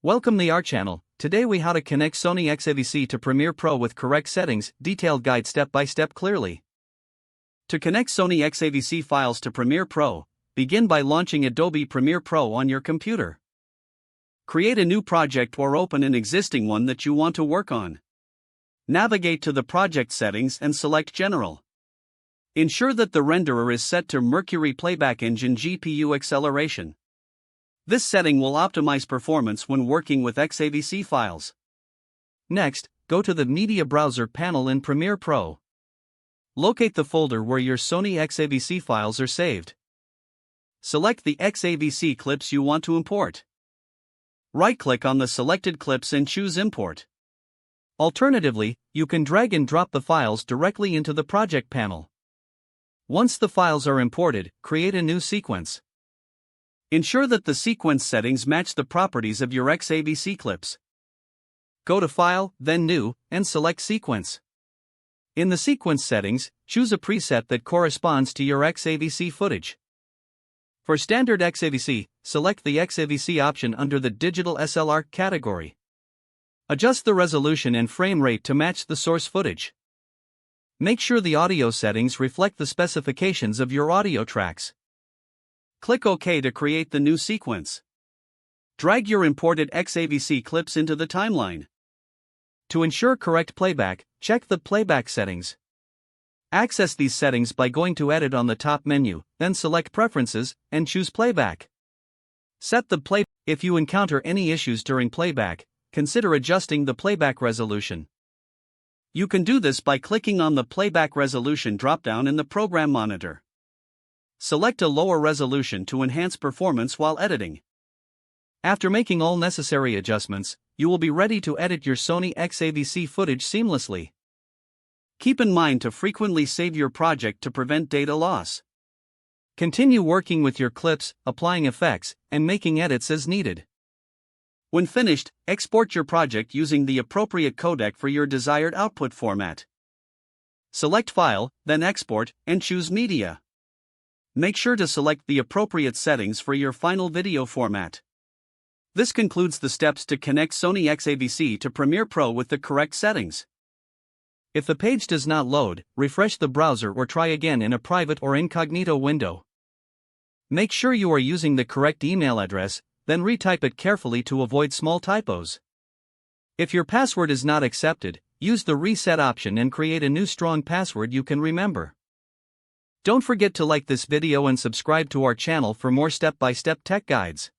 Welcome to our channel. Today we how to connect Sony XAVC to Premiere Pro with correct settings, detailed guide step by step clearly. To connect Sony XAVC files to Premiere Pro, begin by launching Adobe Premiere Pro on your computer. Create a new project or open an existing one that you want to work on. Navigate to the project settings and select General. Ensure that the renderer is set to Mercury Playback Engine GPU acceleration. This setting will optimize performance when working with XAVC files. Next, go to the Media Browser panel in Premiere Pro. Locate the folder where your Sony XAVC files are saved. Select the XAVC clips you want to import. Right-click on the selected clips and choose Import. Alternatively, you can drag and drop the files directly into the project panel. Once the files are imported, create a new sequence. Ensure that the sequence settings match the properties of your XAVC clips. Go to File, then New, and select Sequence. In the sequence settings, choose a preset that corresponds to your XAVC footage. For standard XAVC, select the XAVC option under the Digital SLR category. Adjust the resolution and frame rate to match the source footage. Make sure the audio settings reflect the specifications of your audio tracks. Click OK to create the new sequence. Drag your imported XAVC clips into the timeline. To ensure correct playback, check the playback settings. Access these settings by going to Edit on the top menu, then select Preferences, and choose Playback. Set the play. If you encounter any issues during playback, consider adjusting the playback resolution. You can do this by clicking on the Playback Resolution drop-down in the Program Monitor. Select a lower resolution to enhance performance while editing. After making all necessary adjustments, you will be ready to edit your Sony XAVC footage seamlessly. Keep in mind to frequently save your project to prevent data loss. Continue working with your clips, applying effects, and making edits as needed. When finished, export your project using the appropriate codec for your desired output format. Select File, then Export, and choose Media. Make sure to select the appropriate settings for your final video format. This concludes the steps to connect Sony XAVC to Premiere Pro with the correct settings. If the page does not load, refresh the browser or try again in a private or incognito window. Make sure you are using the correct email address, then retype it carefully to avoid small typos. If your password is not accepted, use the reset option and create a new strong password you can remember. Don't forget to like this video and subscribe to our channel for more step-by-step tech guides.